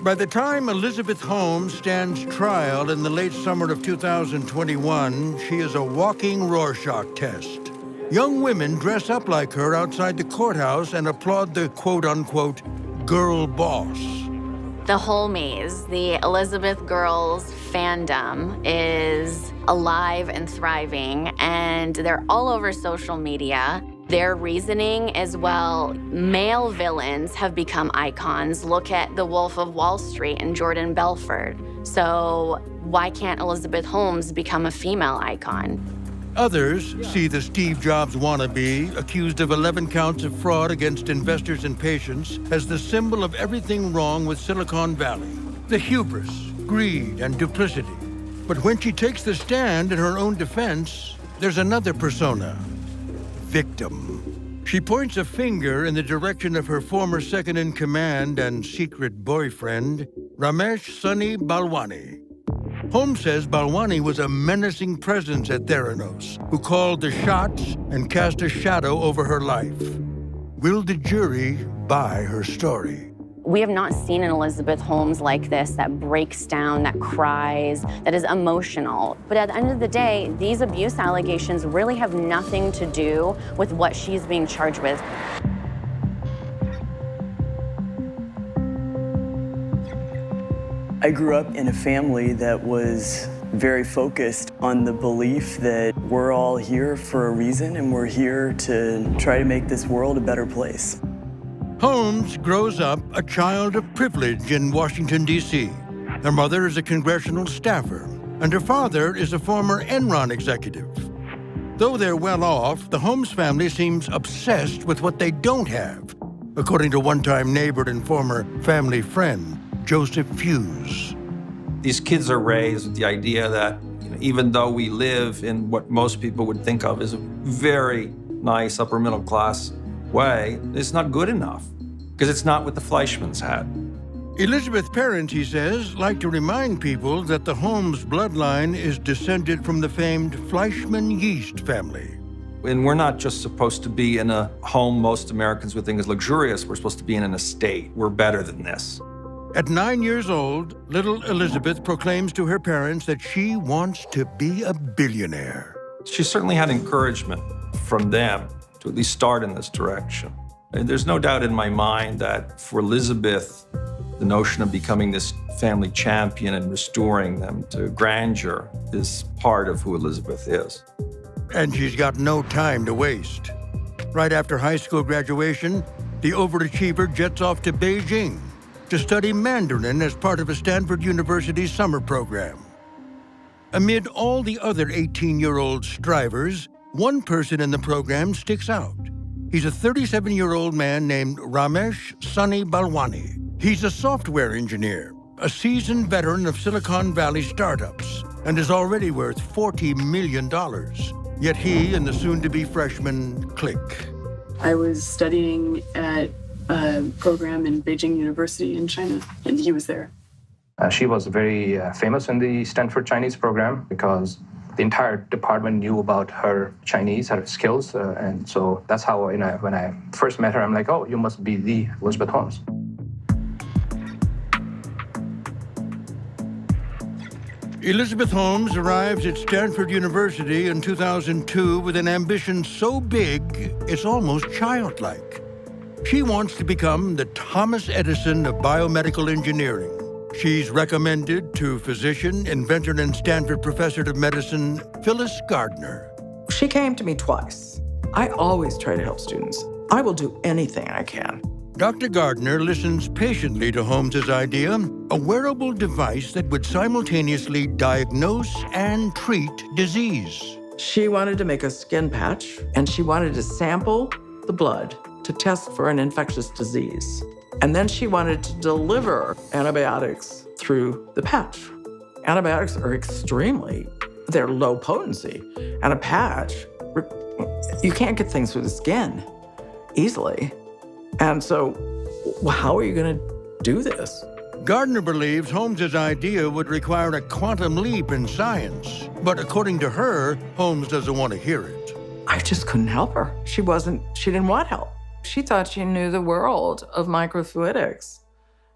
By the time Elizabeth Holmes stands trial in the late summer of 2021, she is a walking Rorschach test. Young women dress up like her outside the courthouse and applaud the quote-unquote girl boss. The whole maze, the Elizabeth girls fandom, is alive and thriving, and they're all over social media. Their reasoning is, well, male villains have become icons. Look at The Wolf of Wall Street and Jordan Belfort. So why can't Elizabeth Holmes become a female icon? Others see the Steve Jobs wannabe, accused of 11 counts of fraud against investors and patients, as the symbol of everything wrong with Silicon Valley. The hubris, greed, and duplicity. But when she takes the stand in her own defense, there's another persona. Victim. She points a finger in the direction of her former second-in-command and secret boyfriend, Ramesh Sunny Balwani. Holmes says Balwani was a menacing presence at Theranos, who called the shots and cast a shadow over her life. Will the jury buy her story? We have not seen an Elizabeth Holmes like this that breaks down, that cries, that is emotional. But at the end of the day, these abuse allegations really have nothing to do with what she's being charged with. I grew up in a family that was very focused on the belief that we're all here for a reason and we're here to try to make this world a better place. Holmes grows up a child of privilege in Washington, D.C. Her mother is a congressional staffer, and her father is a former Enron executive. Though they're well off, the Holmes family seems obsessed with what they don't have, according to one-time neighbor and former family friend, Joseph Fuse. These kids are raised with the idea that, even though we live in what most people would think of as a very nice upper middle class way, it's not good enough, because it's not what the Fleischmans had. Elizabeth's parents, he says, like to remind people that the Holmes bloodline is descended from the famed Fleischmann yeast family. And we're not just supposed to be in a home most Americans would think is luxurious. We're supposed to be in an estate. We're better than this. At 9 years old, little Elizabeth proclaims to her parents that she wants to be a billionaire. She certainly had encouragement from them to at least start in this direction. And there's no doubt in my mind that for Elizabeth, the notion of becoming this family champion and restoring them to grandeur is part of who Elizabeth is. And she's got no time to waste. Right after high school graduation, the overachiever jets off to Beijing to study Mandarin as part of a Stanford University summer program. Amid all the other 18-year-old strivers, one person in the program sticks out. He's a 37-year-old man named Ramesh Sunny Balwani. He's a software engineer, a seasoned veteran of Silicon Valley startups, and is already worth $40 million. Yet he and the soon-to-be freshman click. I was studying at a program in Beijing University in China, and he was there. She was very famous in the Stanford Chinese program because the entire department knew about her Chinese, her skills, and so that's how when I first met her, I'm like, oh, you must be the Elizabeth Holmes. Elizabeth Holmes arrives at Stanford University in 2002 with an ambition so big, it's almost childlike. She wants to become the Thomas Edison of biomedical engineering. She's recommended to physician, inventor, and Stanford professor of medicine, Phyllis Gardner. She came to me twice. I always try to help students. I will do anything I can. Dr. Gardner listens patiently to Holmes's idea, a wearable device that would simultaneously diagnose and treat disease. She wanted to make a skin patch, and she wanted to sample the blood to test for an infectious disease. And then she wanted to deliver antibiotics through the patch. Antibiotics are they're low potency. And a patch, you can't get things through the skin easily. And so how are you going to do this? Gardner believes Holmes's idea would require a quantum leap in science. But according to her, Holmes doesn't want to hear it. I just couldn't help her. She didn't want help. She thought she knew the world of microfluidics.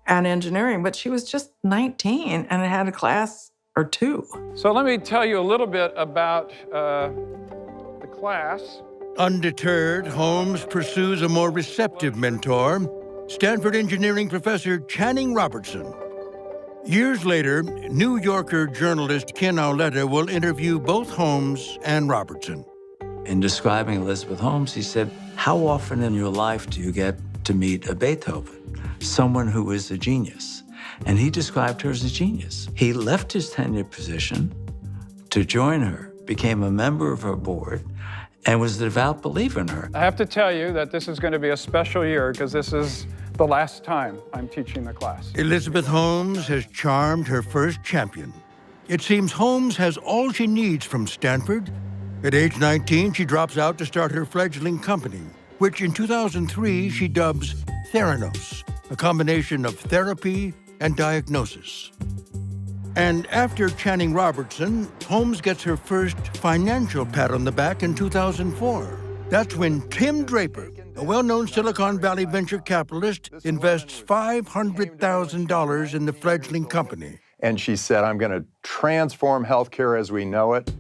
and engineering, but she was just 19 and had a class or two. So let me tell you a little bit about the class. Undeterred, Holmes pursues a more receptive mentor, Stanford engineering professor Channing Robertson. Years later, New Yorker journalist Ken Auletta will interview both Holmes and Robertson. In describing Elizabeth Holmes, he said, how often in your life do you get to meet a Beethoven, someone who is a genius? And he described her as a genius. He left his tenured position to join her, became a member of her board, and was a devout believer in her. I have to tell you that this is going to be a special year because this is the last time I'm teaching the class. Elizabeth Holmes has charmed her first champion. It seems Holmes has all she needs from Stanford. At age 19, she drops out to start her fledgling company, which in 2003 she dubs Theranos, a combination of therapy and diagnosis. And after Channing Robertson, Holmes gets her first financial pat on the back in 2004. That's when Tim Draper, a well-known Silicon Valley venture capitalist, invests $500,000 in the fledgling company. And she said, I'm going to transform healthcare as we know it.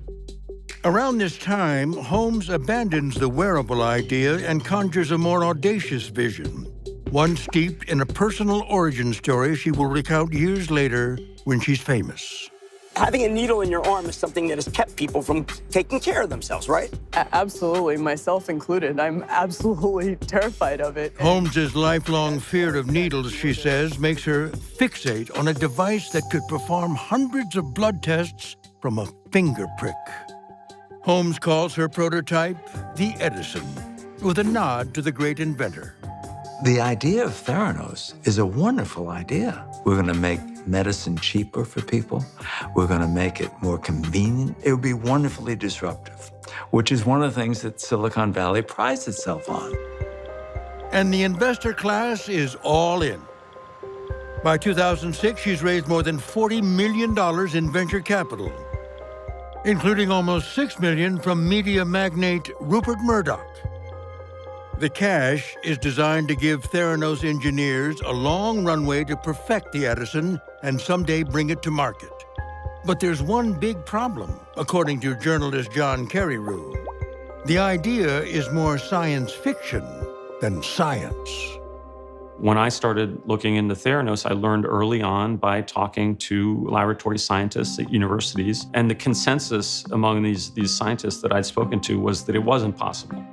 Around this time, Holmes abandons the wearable idea and conjures a more audacious vision, one steeped in a personal origin story she will recount years later when she's famous. Having a needle in your arm is something that has kept people from taking care of themselves, right? Absolutely, myself included. I'm absolutely terrified of it. Holmes's lifelong fear of needles, she says, makes her fixate on a device that could perform hundreds of blood tests from a finger prick. Holmes calls her prototype the Edison, with a nod to the great inventor. The idea of Theranos is a wonderful idea. We're going to make medicine cheaper for people. We're going to make it more convenient. It would be wonderfully disruptive, which is one of the things that Silicon Valley prides itself on. And the investor class is all in. By 2006, she's raised more than $40 million in venture capital, including almost $6 million from media magnate Rupert Murdoch. The cash is designed to give Theranos engineers a long runway to perfect the Edison and someday bring it to market. But there's one big problem, according to journalist John Carreyrou. The idea is more science fiction than science. When I started looking into Theranos, I learned early on by talking to laboratory scientists at universities, and the consensus among these scientists that I'd spoken to was that it wasn't possible.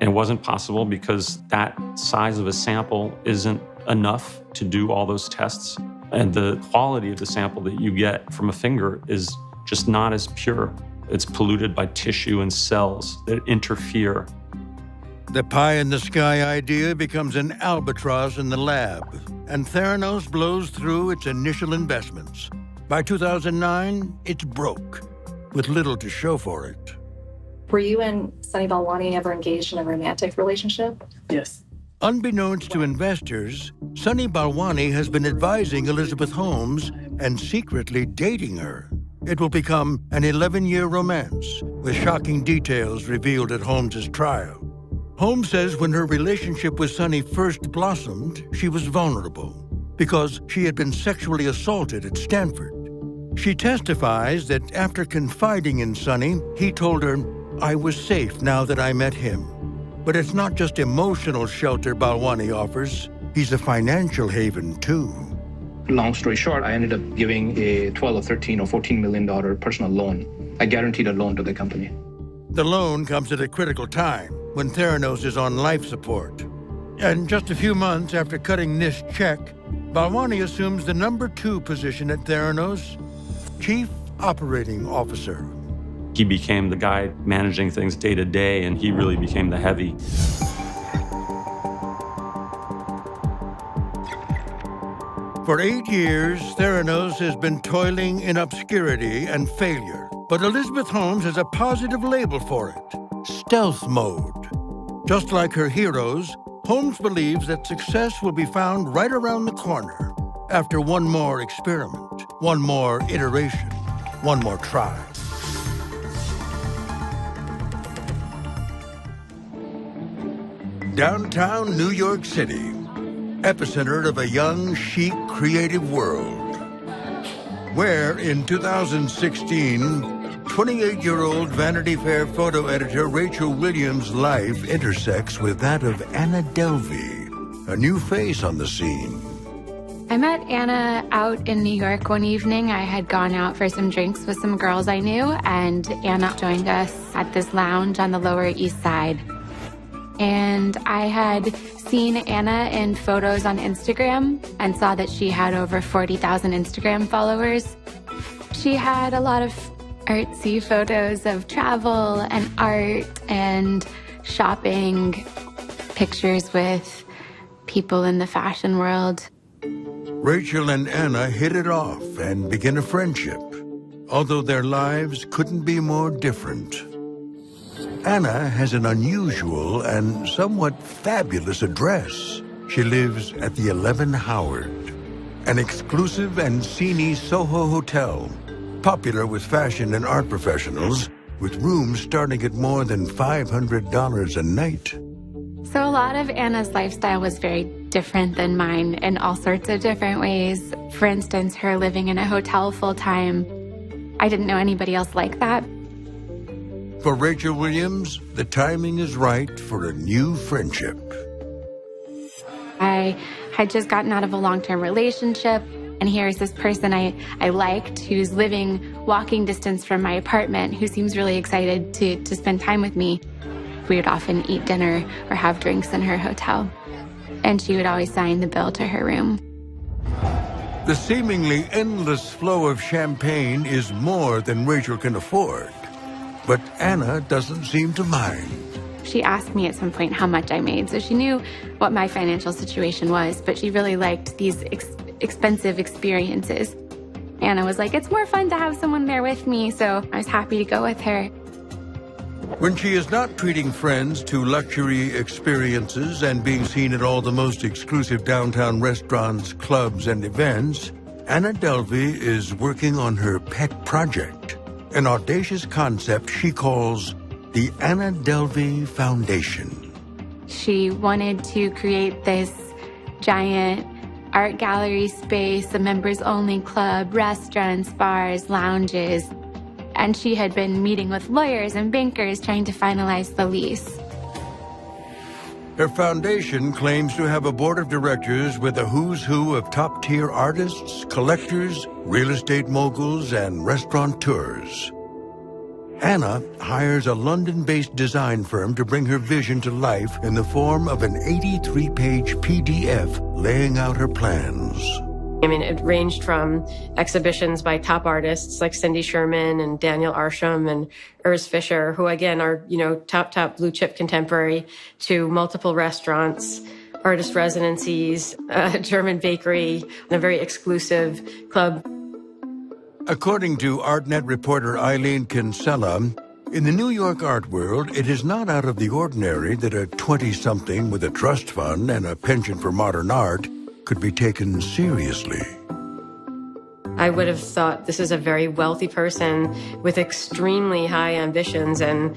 And it wasn't possible because that size of a sample isn't enough to do all those tests. And the quality of the sample that you get from a finger is just not as pure. It's polluted by tissue and cells that interfere. The pie-in-the-sky idea becomes an albatross in the lab, and Theranos blows through its initial investments. By 2009, it's broke, with little to show for it. Were you and Sunny Balwani ever engaged in a romantic relationship? Yes. Unbeknownst to investors, Sunny Balwani has been advising Elizabeth Holmes and secretly dating her. It will become an 11-year romance, with shocking details revealed at Holmes's trial. Holmes says when her relationship with Sunny first blossomed, she was vulnerable because she had been sexually assaulted at Stanford. She testifies that after confiding in Sunny, he told her, I was safe now that I met him. But it's not just emotional shelter Balwani offers. He's a financial haven, too. Long story short, I ended up giving a $12 or $13 or $14 million personal loan. I guaranteed a loan to the company. The loan comes at a critical time, when Theranos is on life support. And just a few months after cutting this check, Balwani assumes the #2 position at Theranos, Chief Operating Officer. He became the guy managing things day to day, and he really became the heavy. For 8 years, Theranos has been toiling in obscurity and failure. But Elizabeth Holmes has a positive label for it: stealth mode. Just like her heroes, Holmes believes that success will be found right around the corner after one more experiment, one more iteration, one more try. Downtown New York City. epicenter of a young, chic, creative world, where in 2016, 28-year-old Vanity Fair photo editor Rachel Williams' life intersects with that of Anna Delvey, a new face on the scene. I met Anna out in New York one evening. I had gone out for some drinks with some girls I knew, and Anna joined us at this lounge on the Lower East Side. And I had seen Anna in photos on Instagram and saw that she had over 40,000 Instagram followers. She had a lot of artsy photos of travel and art and shopping, pictures with people in the fashion world. Rachel and Anna hit it off and began a friendship, although their lives couldn't be more different. Anna has an unusual and somewhat fabulous address. She lives at the 11 Howard, an exclusive and sceney Soho hotel, popular with fashion and art professionals, with rooms starting at more than $500 a night. So a lot of Anna's lifestyle was very different than mine in all sorts of different ways. For instance, her living in a hotel full-time. I didn't know anybody else like that. For Rachel Williams, the timing is right for a new friendship. I had just gotten out of a long-term relationship, and here's this person I liked who's living walking distance from my apartment, who seems really excited to spend time with me. We would often eat dinner or have drinks in her hotel, and she would always sign the bill to her room. The seemingly endless flow of champagne is more than Rachel can afford, but Anna doesn't seem to mind. She asked me at some point how much I made, so she knew what my financial situation was, but she really liked these expensive experiences. Anna was like, it's more fun to have someone there with me, so I was happy to go with her. When she is not treating friends to luxury experiences and being seen at all the most exclusive downtown restaurants, clubs, and events, Anna Delvey is working on her pet project, an audacious concept she calls the Anna Delvey Foundation. She wanted to create this giant art gallery space, a members-only club, restaurants, bars, lounges. And she had been meeting with lawyers and bankers trying to finalize the lease. Her foundation claims to have a board of directors with a who's who of top-tier artists, collectors, real estate moguls, and restaurateurs. Anna hires a London-based design firm to bring her vision to life in the form of an 83-page PDF laying out her plans. I mean, it ranged from exhibitions by top artists like Cindy Sherman and Daniel Arsham and Urs Fischer, who again are, top blue chip contemporary, to multiple restaurants, artist residencies, a German bakery, and a very exclusive club. According to ArtNet reporter Eileen Kinsella, in the New York art world, it is not out of the ordinary that a 20-something with a trust fund and a penchant for modern art could be taken seriously. I would have thought this is a very wealthy person with extremely high ambitions and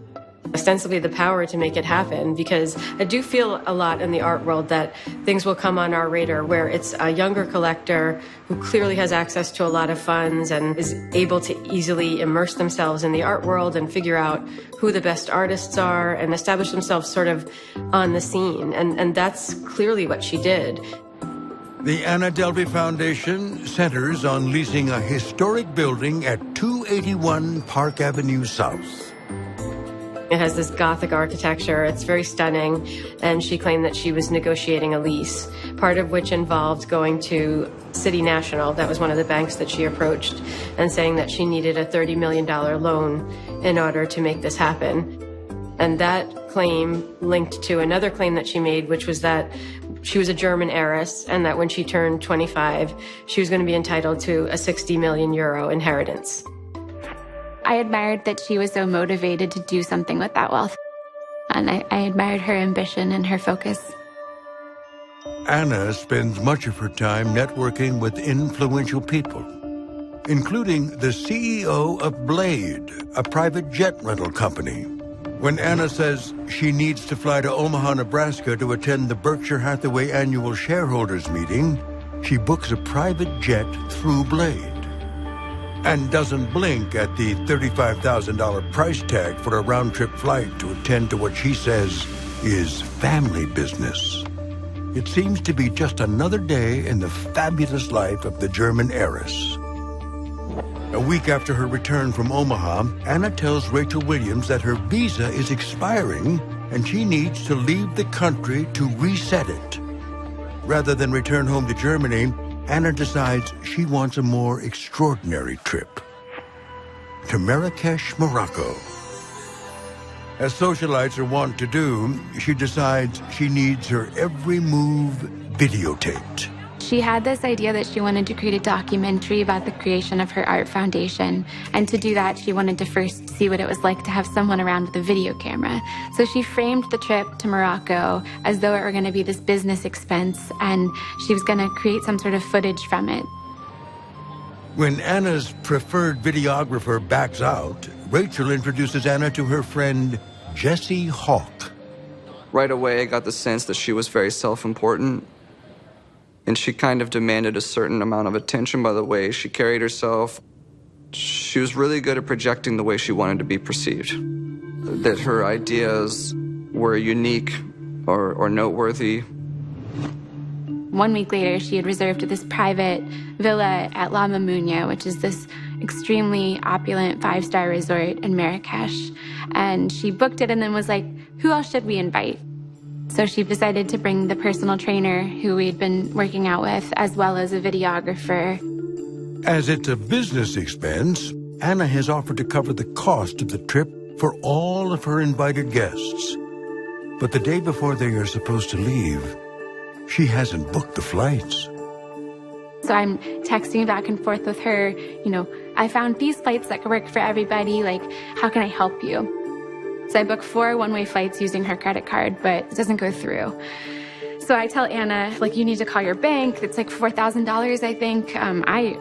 ostensibly the power to make it happen, because I do feel a lot in the art world that things will come on our radar where it's a younger collector who clearly has access to a lot of funds and is able to easily immerse themselves in the art world and figure out who the best artists are and establish themselves sort of on the scene. And that's clearly what she did. The Anna Delvey Foundation centers on leasing a historic building at 281 Park Avenue South. It has this Gothic architecture. It's very stunning. And she claimed that she was negotiating a lease, part of which involved going to City National, that was one of the banks that she approached, and saying that she needed a $30 million loan in order to make this happen. And that claim linked to another claim that she made, which was that she was a German heiress and that when she turned 25, she was going to be entitled to a 60 million euro inheritance. I admired that she was so motivated to do something with that wealth. And I admired her ambition and her focus. Anna spends much of her time networking with influential people, including the CEO of Blade, a private jet rental company, When Anna says she needs to fly to Omaha, Nebraska to attend the Berkshire Hathaway annual shareholders meeting, she books a private jet through Blade and doesn't blink at the $35,000 price tag for a round-trip flight to attend to what she says is family business. It seems to be just another day in the fabulous life of the German heiress. A week after her return from Omaha, Anna tells Rachel Williams that her visa is expiring and she needs to leave the country to reset it. Rather than return home to Germany, Anna decides she wants a more extraordinary trip to Marrakesh, Morocco. As socialites are wont to do, she decides she needs her every move videotaped. She had this idea that she wanted to create a documentary about the creation of her art foundation. And to do that, she wanted to first see what it was like to have someone around with a video camera. So she framed the trip to Morocco as though it were going to be this business expense, and she was going to create some sort of footage from it. When Anna's preferred videographer backs out, Rachel introduces Anna to her friend, Jessie Hawk. Right away, I got the sense that she was very self-important. And she kind of demanded a certain amount of attention by the way she carried herself. She was really good at projecting the way she wanted to be perceived. That her ideas were unique or noteworthy. 1 week later, she had reserved this private villa at La Mamounia, which is this extremely opulent 5-star resort in Marrakesh. And she booked it and then was like, who else should we invite? So she decided to bring the personal trainer who we'd been working out with, as well as a videographer. As it's a business expense, Anna has offered to cover the cost of the trip for all of her invited guests. But the day before they are supposed to leave, she hasn't booked the flights. So I'm texting back and forth with her, I found these flights that could work for everybody, like, how can I help you? So I booked 4 one-way flights using her credit card, but it doesn't go through. So I tell Anna, you need to call your bank. It's like $4,000, I think. I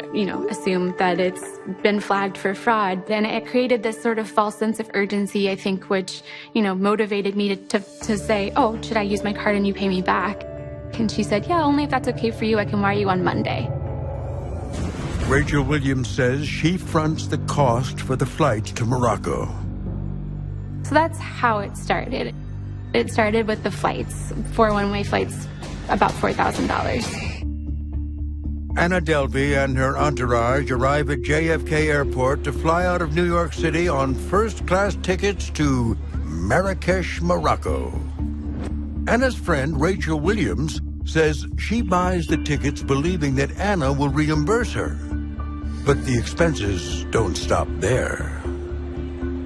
assume that it's been flagged for fraud. And it created this sort of false sense of urgency, I think, which, motivated me to say, oh, should I use my card and you pay me back? And she said, yeah, only if that's okay for you. I can wire you on Monday. Rachel Williams says she fronts the cost for the flight to Morocco. So that's how it started. It started with the flights, 4 one-way flights, about $4,000. Anna Delvey and her entourage arrive at JFK Airport to fly out of New York City on first-class tickets to Marrakesh, Morocco. Anna's friend, Rachel Williams, says she buys the tickets believing that Anna will reimburse her. But the expenses don't stop there.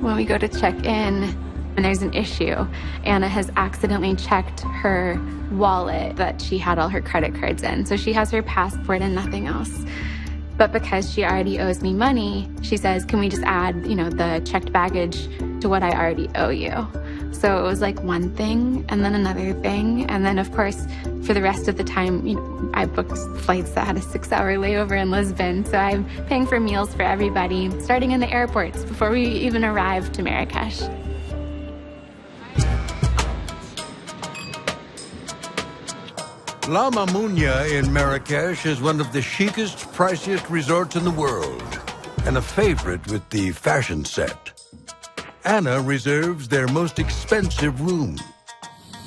When we go to check in and there's an issue, Anna has accidentally checked her wallet that she had all her credit cards in. So she has her passport and nothing else. But because she already owes me money, she says, can we just add, the checked baggage to what I already owe you? So it was like one thing and then another thing. And then, of course, for the rest of the time, I booked flights that had a 6-hour layover in Lisbon. So I'm paying for meals for everybody, starting in the airports before we even arrived to Marrakesh. La Mamounia in Marrakesh is one of the chicest, priciest resorts in the world, and a favorite with the fashion set. Anna reserves their most expensive room,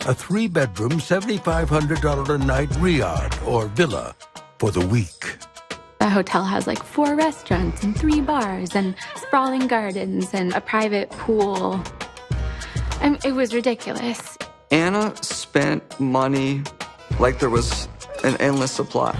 a 3-bedroom, $7,500 a night riad, or villa, for the week. The hotel has 4 restaurants and 3 bars and sprawling gardens and a private pool. It was ridiculous. Anna spent money like there was an endless supply.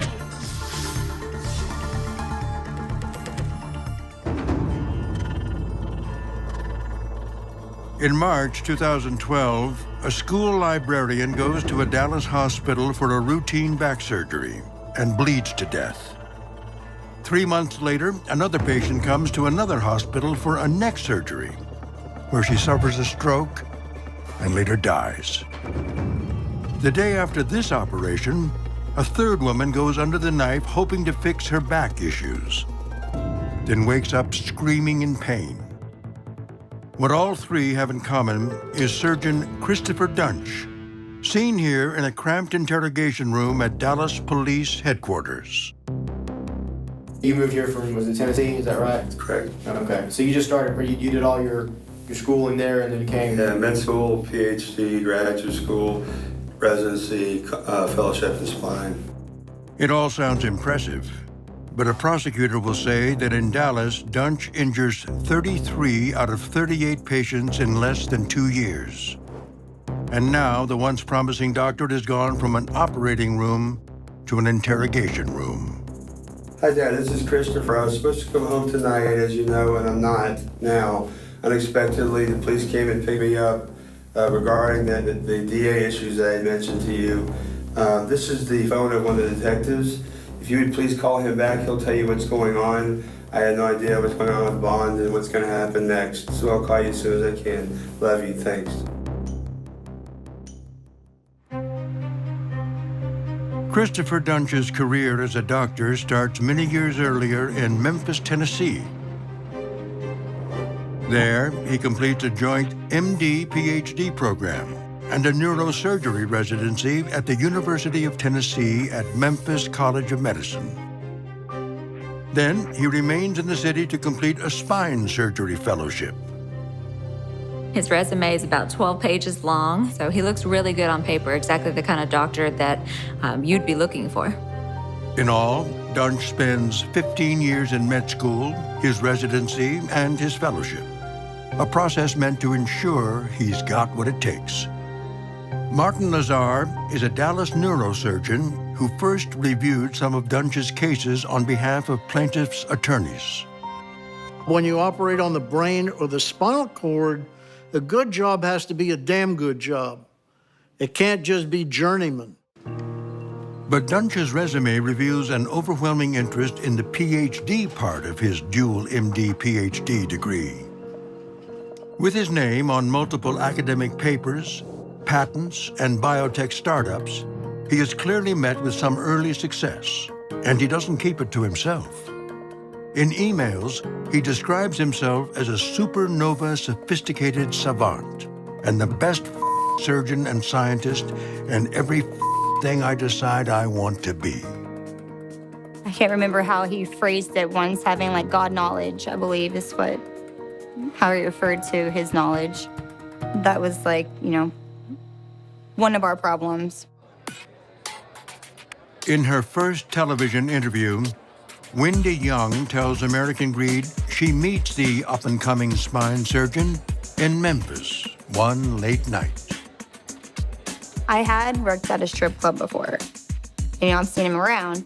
In March 2012, a school librarian goes to a Dallas hospital for a routine back surgery and bleeds to death. 3 months later, another patient comes to another hospital for a neck surgery, where she suffers a stroke and later dies. The day after this operation, a third woman goes under the knife hoping to fix her back issues, then wakes up screaming in pain. What all three have in common is surgeon Christopher Dunch, seen here in a cramped interrogation room at Dallas Police Headquarters. You moved here from, was it Tennessee, is that right? Correct. Okay, so you just started, you did all your schooling there and then came? Yeah, med school, PhD, graduate school, residency, fellowship in spine. It all sounds impressive, but a prosecutor will say that in Dallas, Dunch injures 33 out of 38 patients in less than 2 years. And now the once promising doctor has gone from an operating room to an interrogation room. Hi, Dad. This is Christopher. I was supposed to come home tonight, as you know, and I'm not now. Unexpectedly, the police came and picked me up regarding the DA issues that I mentioned to you. This is the phone of one of the detectives. If you would please call him back, he'll tell you what's going on. I had no idea what's going on with Bond and what's going to happen next, so I'll call you as soon as I can. Love you. Thanks. Christopher Dunch's career as a doctor starts many years earlier in Memphis, Tennessee. There, he completes a joint MD-PhD program and a neurosurgery residency at the University of Tennessee at Memphis College of Medicine. Then, he remains in the city to complete a spine surgery fellowship. His resume is about 12 pages long, so he looks really good on paper, exactly the kind of doctor that you'd be looking for. In all, Dunch spends 15 years in med school, his residency, and his fellowship, a process meant to ensure he's got what it takes. Martin Lazar is a Dallas neurosurgeon who first reviewed some of Dunch's cases on behalf of plaintiffs' attorneys. When you operate on the brain or the spinal cord, a good job has to be a damn good job. It can't just be journeyman. But Dunch's resume reveals an overwhelming interest in the PhD part of his dual MD-PhD degree. With his name on multiple academic papers, patents, and biotech startups, he has clearly met with some early success, and he doesn't keep it to himself. In emails, he describes himself as a supernova sophisticated savant and the best surgeon and scientist and every thing I decide I want to be. I can't remember how he phrased it once, having like God knowledge, I believe is how he referred to his knowledge. That was like, one of our problems. In her first television interview, Wendy Young tells American Greed she meets the up-and-coming spine surgeon in Memphis one late night. I had worked at a strip club before. I've seen him around.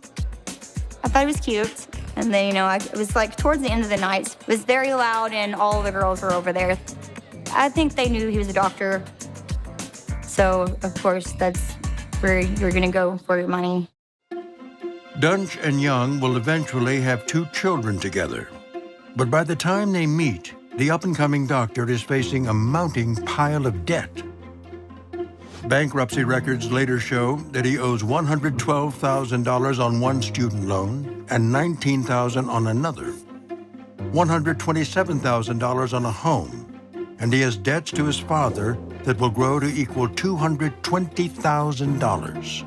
I thought he was cute. And then, it was like towards the end of the night, it was very loud and all the girls were over there. I think they knew he was a doctor. So, of course, that's where you're gonna go for your money. Dunch and Young will eventually have 2 children together. But by the time they meet, the up-and-coming doctor is facing a mounting pile of debt. Bankruptcy records later show that he owes $112,000 on one student loan and $19,000 on another, $127,000 on a home, and he has debts to his father that will grow to equal $220,000.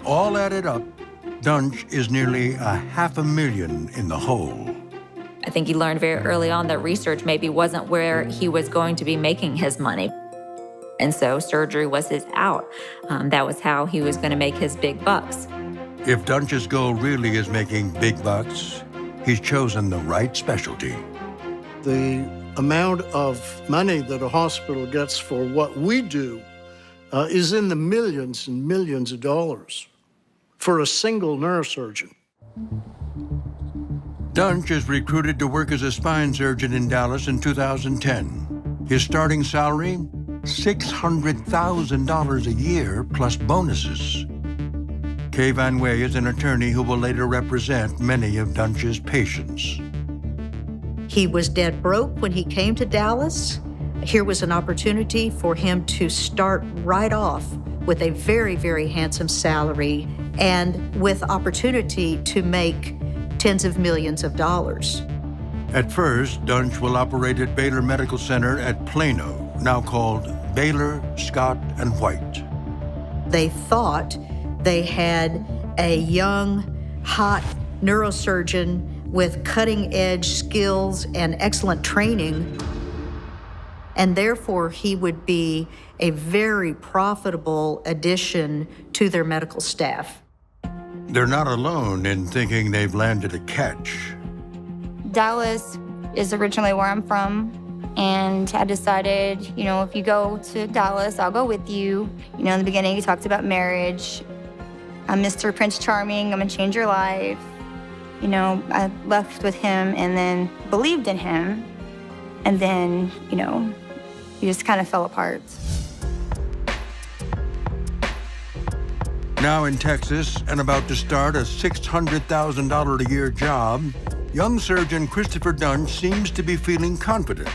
All added up, Dunch is nearly $500,000 in the hole. I think he learned very early on that research maybe wasn't where he was going to be making his money. And so surgery was his out. That was how he was going to make his big bucks. If Dunch's goal really is making big bucks, he's chosen the right specialty. The amount of money that a hospital gets for what we do is in the millions and millions of dollars for a single neurosurgeon. Dunch is recruited to work as a spine surgeon in Dallas in 2010. His starting salary, $600,000 a year plus bonuses. Kay Van Wey is an attorney who will later represent many of Dunch's patients. He was dead broke when he came to Dallas. Here was an opportunity for him to start right off with a very, very handsome salary and with opportunity to make tens of millions of dollars. At first, Dunch will operate at Baylor Medical Center at Plano, now called Baylor, Scott, and White. They thought they had a young, hot neurosurgeon with cutting-edge skills and excellent training, and therefore he would be a very profitable addition to their medical staff. They're not alone in thinking they've landed a catch. Dallas is originally where I'm from, and I decided, if you go to Dallas, I'll go with you. In the beginning, he talked about marriage. I'm Mr. Prince Charming, I'm gonna change your life. I left with him and then believed in him, and then, he just kind of fell apart. Now in Texas and about to start a $600,000 a year job, young surgeon Christopher Dunch seems to be feeling confident.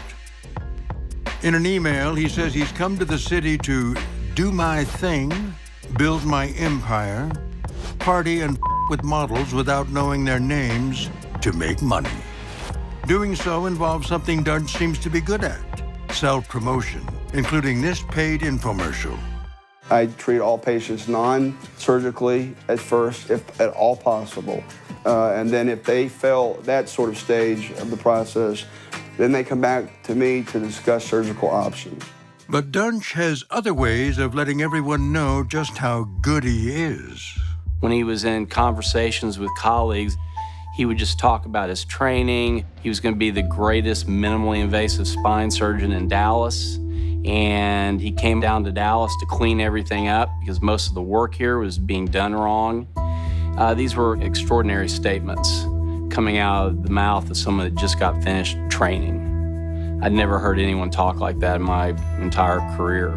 In an email, he says he's come to the city to do my thing, build my empire, party and with models without knowing their names to make money. Doing so involves something Dunch seems to be good at, self-promotion, including this paid infomercial. I treat all patients non-surgically at first, if at all possible. And then if they fail that sort of stage of the process, then they come back to me to discuss surgical options. But Dunch has other ways of letting everyone know just how good he is. When he was in conversations with colleagues, he would just talk about his training. He was going to be the greatest minimally invasive spine surgeon in Dallas. And he came down to Dallas to clean everything up because most of the work here was being done wrong. These were extraordinary statements coming out of the mouth of someone that just got finished training. I'd never heard anyone talk like that in my entire career.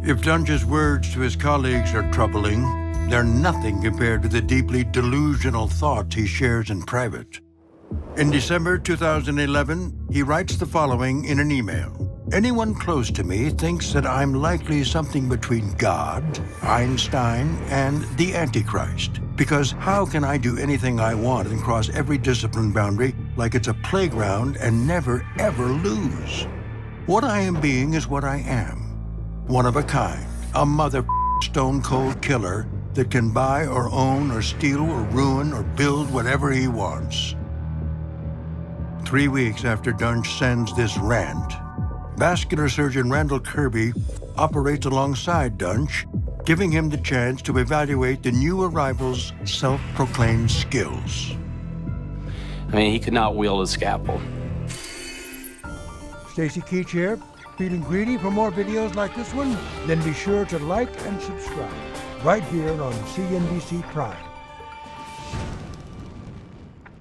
If Dunch's words to his colleagues are troubling, they're nothing compared to the deeply delusional thoughts he shares in private. In December 2011, he writes the following in an email. Anyone close to me thinks that I'm likely something between God, Einstein, and the Antichrist. Because how can I do anything I want and cross every discipline boundary like it's a playground and never, ever lose? What I am being is what I am. One of a kind, a stone-cold killer that can buy or own or steal or ruin or build whatever he wants. 3 weeks after Dunch sends this rant, vascular surgeon Randall Kirby operates alongside Dunch, giving him the chance to evaluate the new arrival's self-proclaimed skills. I mean, he could not wield a scalpel. Stacy Keach here. Feeling greedy for more videos like this one? Then be sure to like and subscribe right here on CNBC Prime.